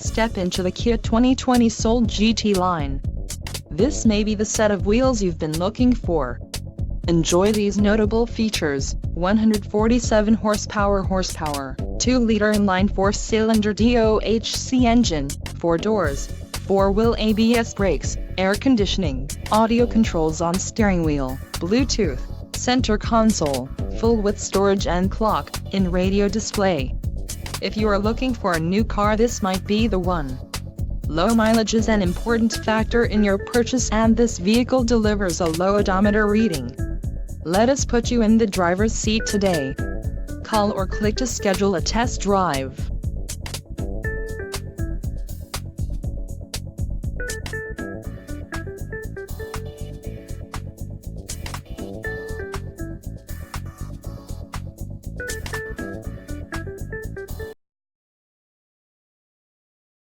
Step into the Kia 2020 Soul GT line. This may be the set of wheels you've been looking for. Enjoy these notable features: 147 horsepower, 2-liter inline 4-cylinder DOHC engine, 4 doors, 4-wheel ABS brakes, air conditioning, audio controls on steering wheel, Bluetooth, center console, full-width storage and clock-in radio display. If you are looking for a new car, this might be the one. Low mileage is an important factor in your purchase, and this vehicle delivers a low odometer reading. Let us put you in the driver's seat today. Call or click to schedule a test drive.